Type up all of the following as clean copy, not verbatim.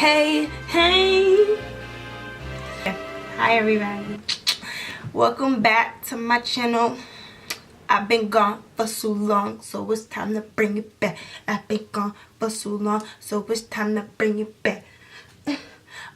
Hey, hey. Hi everybody. Welcome back to my channel. I've been gone for so long, so it's time to bring it back. I've been gone for so long, so it's time to bring it back.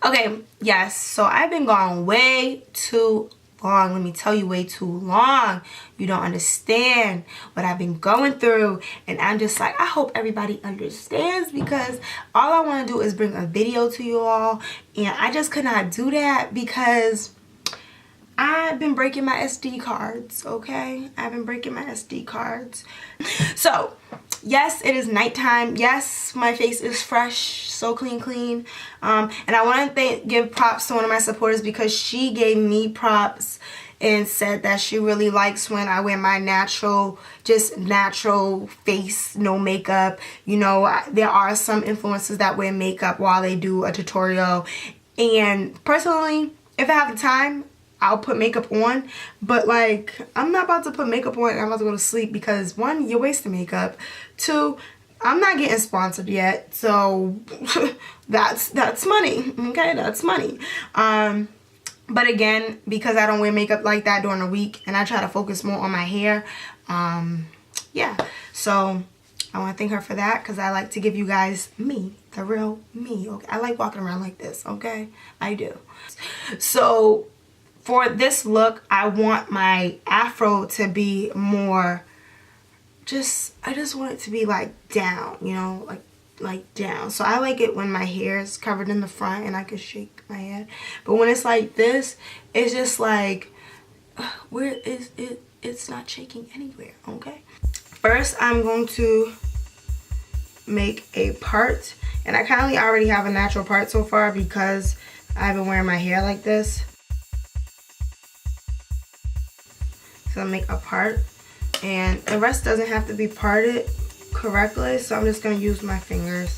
Okay, yes, so I've been gone way too long. Let me tell you, way too long. You don't understand what I've been going through, and I'm just like, I hope everybody understands, because all I want to do is bring a video to you all, and I just could not do that because I've been breaking my SD cards. Okay, I've been breaking my SD cards. So yes, it is nighttime. Yes, my face is fresh, so clean. And I want to give props to one of my supporters, because she gave me props and said that she really likes when I wear my natural, just natural face, no makeup. You know, there are some influencers that wear makeup while they do a tutorial, and personally, if I have the time, I'll put makeup on. But like, I'm not about to put makeup on and I'm about to go to sleep, because one, you're wasting makeup. Two, I'm not getting sponsored yet, so that's money. Okay, that's money. But again, because I don't wear makeup like that during the week, and I try to focus more on my hair, yeah, so I want to thank her for that, because I like to give you guys me, the real me. Okay, I like walking around like this. Okay, I do. So for this look, I want my afro to be more I just want it to be like down, you know, like down. So I like it when my hair is covered in the front and I can shake my head. But when it's like this, it's just like, where is it? It's not shaking anywhere. Okay. First, I'm going to make a part, and I kind of already have a natural part so far because I've been wearing my hair like this. So I'll make a part, and the rest doesn't have to be parted correctly, so I'm just going to use my fingers.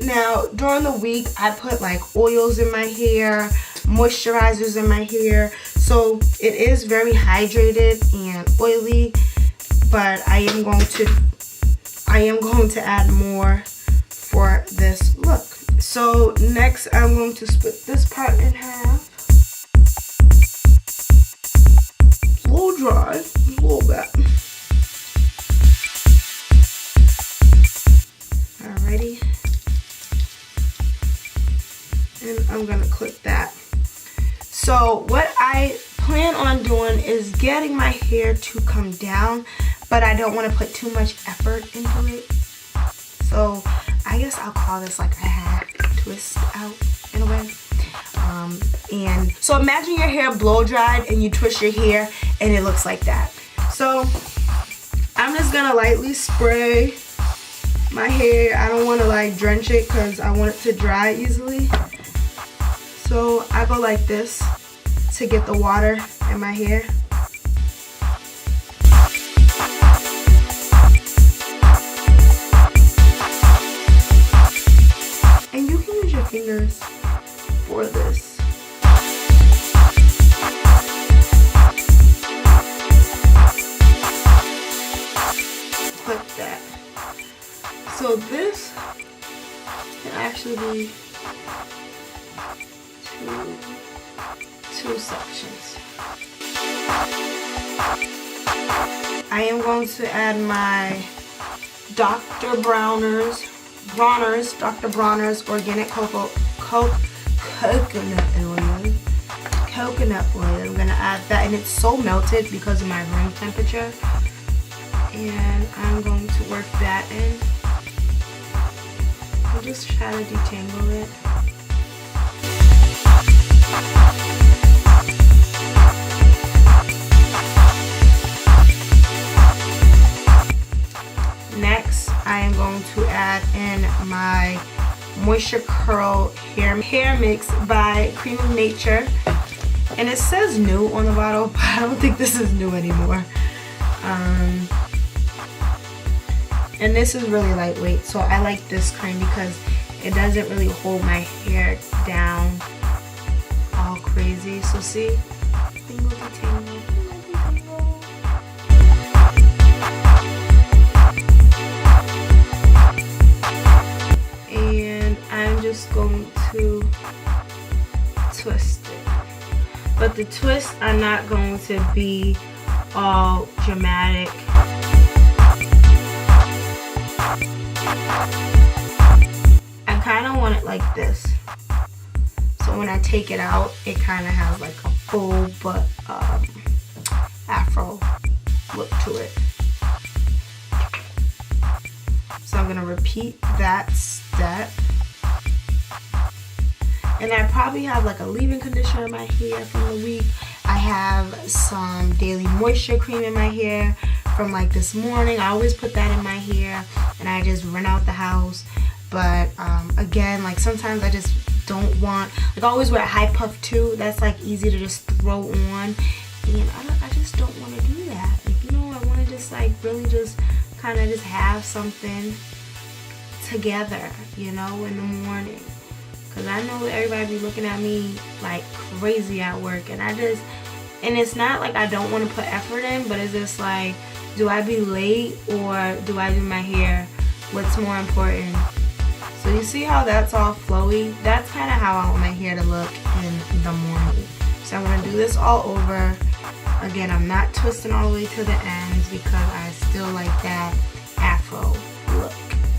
Now, during the week, I put like oils in my hair, moisturizers in my hair, so it is very hydrated and oily, but I am going to add more for this look. So next, I'm going to split this part in half. Blow dry a little bit. Alrighty. And I'm gonna clip that. So what I plan on doing is getting my hair to come down, but I don't want to put too much effort into it. So I guess I'll call this like a hat twist out in a way. And so imagine your hair blow dried and you twist your hair and it looks like that. So I'm just gonna lightly spray my hair. I don't want to like drench it because I want it to dry easily. So I go like this to get the water in my hair. And you can use your fingers for this. Like that. So this can actually be two sections. I am going to add my Dr. Bronner's organic coconut oil. I'm gonna add that, and it's so melted because of my room temperature. And I'm going to work that in. I'll just try to detangle it. Next, I am going to add in my Moisture Curl hair mix by Creme of Nature, and it says new on the bottle, but I don't think this is new anymore. And this is really lightweight, so I like this cream because it doesn't really hold my hair down all crazy. So see, tingle to tingle. going to twist it. But the twists are not going to be all dramatic. I kind of want it like this. So when I take it out, it kind of has like a full but afro look to it. So I'm going to repeat that step. And I probably have like a leave-in conditioner in my hair from the week. I have some daily moisture cream in my hair from like this morning. I always put that in my hair and I just run out the house. But again, like sometimes I just don't want, like I always wear a high puff too. That's like easy to just throw on. And I just don't want to do that. Like, you know, I want to just like really just kind of just have something together, you know, in the morning. Because I know everybody be looking at me like crazy at work. And it's not like I don't want to put effort in, but it's just like, do I be late or do I do my hair? What's more important? So you see how that's all flowy? That's kind of how I want my hair to look in the morning. So I'm going to do this all over. Again, I'm not twisting all the way to the ends because I still like that afro look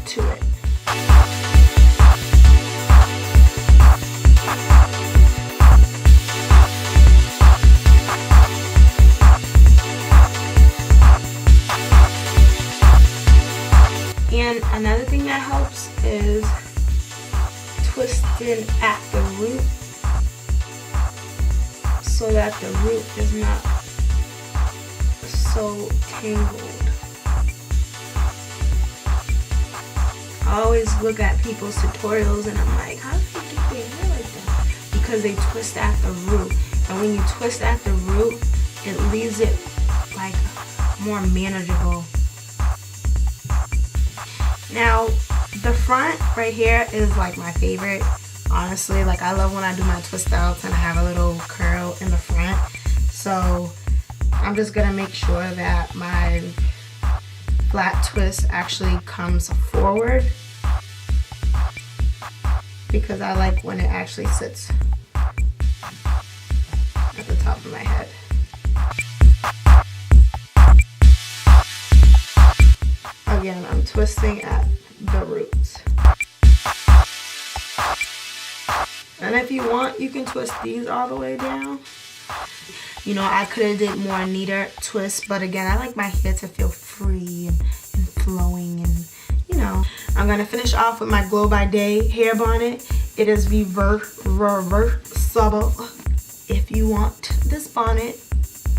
to it. And another thing that helps is twisting at the root so that the root is not so tangled. I always look at people's tutorials and I'm like, how do they get their hair like that? Because they twist at the root. And when you twist at the root, it leaves it like more manageable. Now, the front right here is like my favorite, honestly. Like I love when I do my twist outs and I have a little curl in the front. So I'm just gonna make sure that my flat twist actually comes forward because I like when it actually sits at the top of my head. Again, I'm twisting at the roots. And if you want, you can twist these all the way down. You know, I could have did more neater twists, but again, I like my hair to feel free and flowing and, you know. I'm going to finish off with my Glow by Day hair bonnet. It is reversible. If you want this bonnet,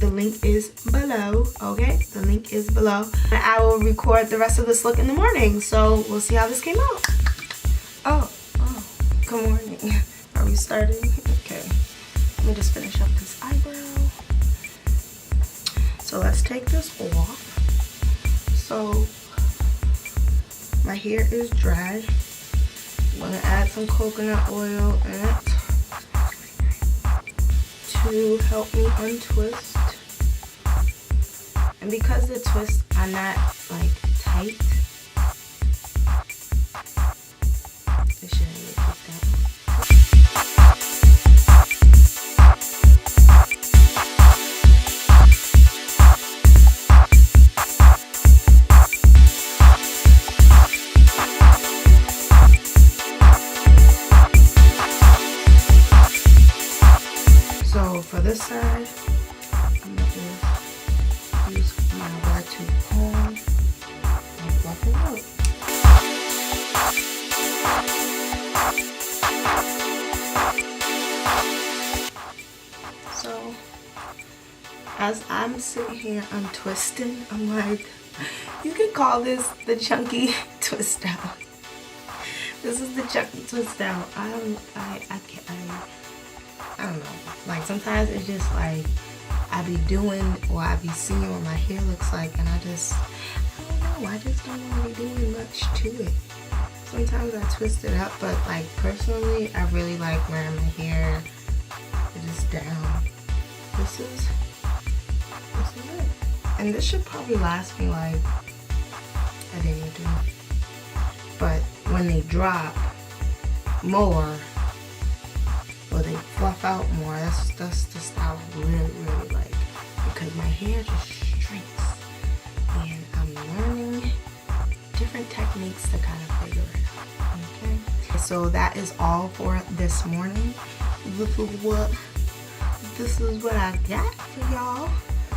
the link is below, okay? The link is below. And I will record the rest of this look in the morning, so we'll see how this came out. Oh, good morning. Are we starting? Okay. Let me just finish up this eyebrow. So let's take this off. So my hair is dry. I'm gonna add some coconut oil in it to help me untwist. And because the twists are not like tight, it shouldn't really take that long. So for this side, I'm gonna just use my Y2 comb and fluff it out. So as I'm sitting here, I'm twisting. I'm like, you could call this the chunky twist out. This is the chunky twist out. I don't know. Like sometimes it's just like I be doing or I be seeing what my hair looks like, and I don't know. I just don't want to be doing much to it. Sometimes I twist it up, but like personally, I really like wearing my hair just down. This is it. And this should probably last me like a day or two. But when they drop, more, or they fluff out more. That's the style I really like, because my hair just shrinks, and I'm learning different techniques to kind of figure it out. Okay, so that is all for this morning. This is what I got for y'all.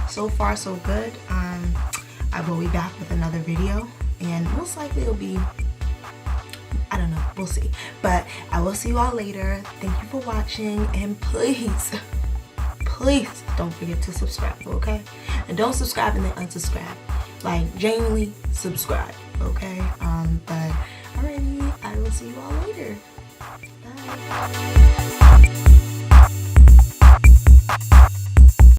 So far so good. I will be back with another video, and most likely it'll be, I don't know, we'll see. But I will see you all later. Thank you for watching, and please don't forget to subscribe, okay? And don't subscribe and then unsubscribe. Like, genuinely subscribe, okay? But alrighty, I will see you all later. Bye.